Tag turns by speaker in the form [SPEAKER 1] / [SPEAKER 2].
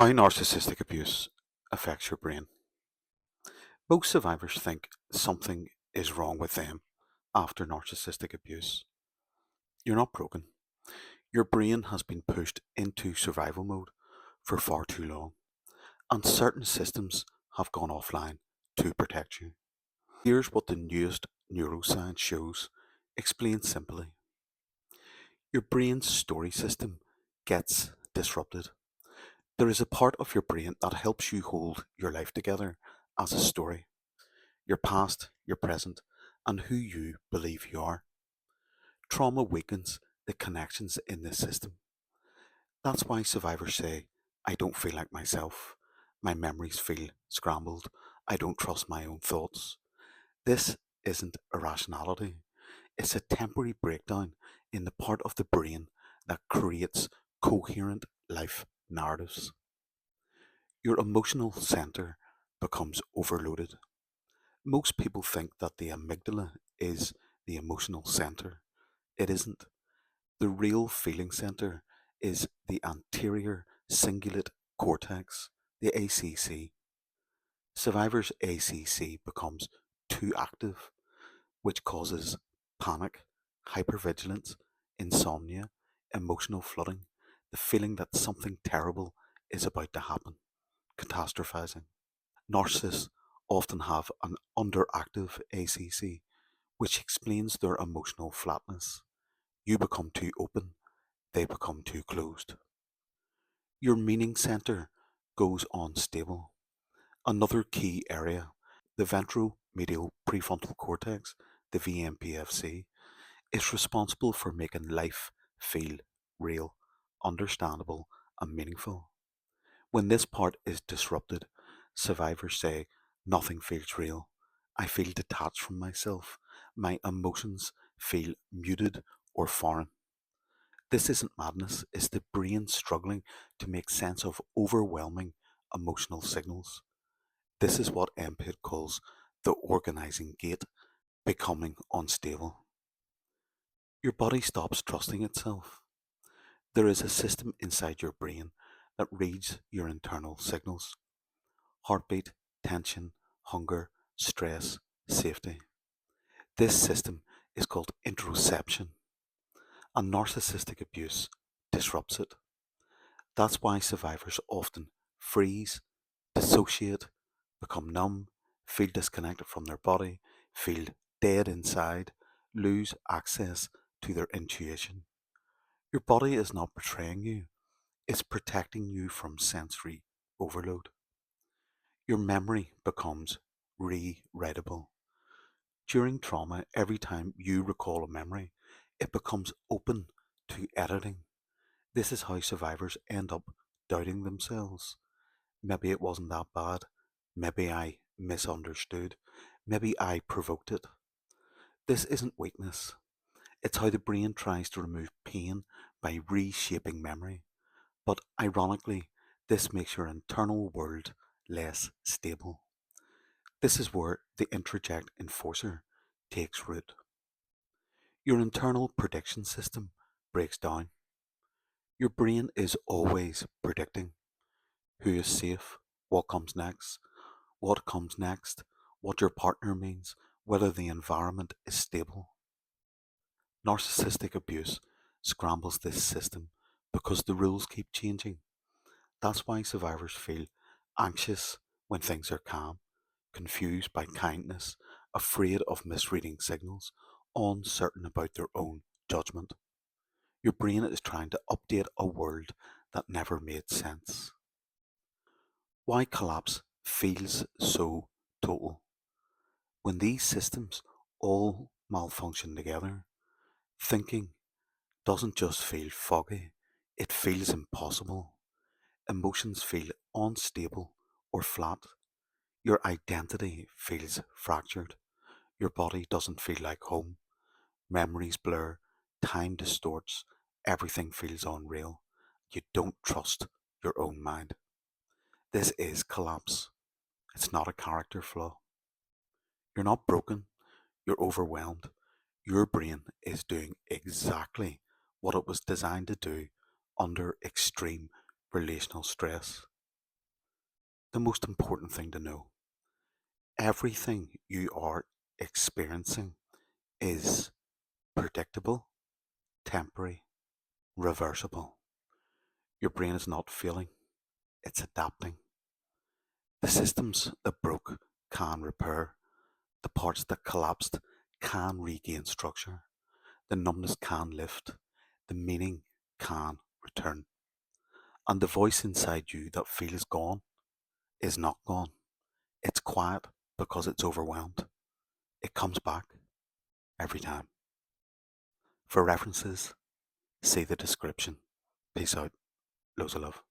[SPEAKER 1] How narcissistic abuse affects your brain. Most survivors think something is wrong with them after narcissistic abuse. You're not broken. Your brain has been pushed into survival mode for far too long, and certain systems have gone offline to protect you. Here's what the newest neuroscience shows explained simply. Your brain's story system gets disrupted. There is a part of your brain that helps you hold your life together as a story. Your past, your present, and who you believe you are. Trauma weakens the connections in this system. That's why survivors say, I don't feel like myself. My memories feel scrambled. I don't trust my own thoughts. This isn't irrationality. It's a temporary breakdown in the part of the brain that creates coherent life narratives. Your emotional center becomes overloaded. Most people think that the amygdala is the emotional center. It isn't. The real feeling center is the anterior cingulate cortex, the ACC. Survivors' ACC becomes too active, which causes panic, hypervigilance, insomnia, emotional flooding, the feeling that something terrible is about to happen, catastrophizing. Narcissists often have an underactive ACC, which explains their emotional flatness. You become too open, they become too closed. Your meaning center goes unstable. Another key area, the ventromedial prefrontal cortex, the vmPFC, is responsible for making life feel real, understandable, and meaningful. When this part is disrupted, survivors say, nothing feels real. I feel detached from myself. My emotions feel muted or foreign. This isn't madness, it's the brain struggling to make sense of overwhelming emotional signals. This is what MPIT calls the organizing gate, becoming unstable. Your body stops trusting itself. There is a system inside your brain that reads your internal signals: heartbeat, tension, hunger, stress, safety. This system is called interoception, and narcissistic abuse disrupts it. That's why survivors often freeze, dissociate, become numb, feel disconnected from their body, feel dead inside, lose access to their intuition. Your body is not betraying you, it's protecting you from sensory overload. Your memory becomes rewritable. During trauma, every time you recall a memory, it becomes open to editing. This is how survivors end up doubting themselves. Maybe it wasn't that bad. Maybe I misunderstood. Maybe I provoked it. This isn't weakness. It's how the brain tries to remove pain by reshaping memory. But ironically, this makes your internal world less stable. This is where the introject enforcer takes root. Your internal prediction system breaks down. Your brain is always predicting who is safe, what comes next, what your partner means, whether the environment is stable. Narcissistic abuse scrambles this system because the rules keep changing. That's why survivors feel anxious when things are calm, confused by kindness, afraid of misreading signals, uncertain about their own judgment. Your brain is trying to update a world that never made sense. Why collapse feels so total. When these systems all malfunction together, thinking doesn't just feel foggy, it feels impossible. Emotions feel unstable or flat. Your identity feels fractured. Your body doesn't feel like home. Memories blur, time distorts, everything feels unreal. You don't trust your own mind. This is collapse. It's not a character flaw. You're not broken, you're overwhelmed. Your brain is doing exactly what it was designed to do under extreme relational stress. The most important thing to know, everything you are experiencing is predictable, temporary, reversible. Your brain is not failing, it's adapting. The systems that broke can repair, the parts that collapsed can regain structure, the numbness can lift, the meaning can return. And the voice inside you that feels gone is not gone. It's quiet because it's overwhelmed. It comes back every time. For references, see the description. Peace out. Loads of love.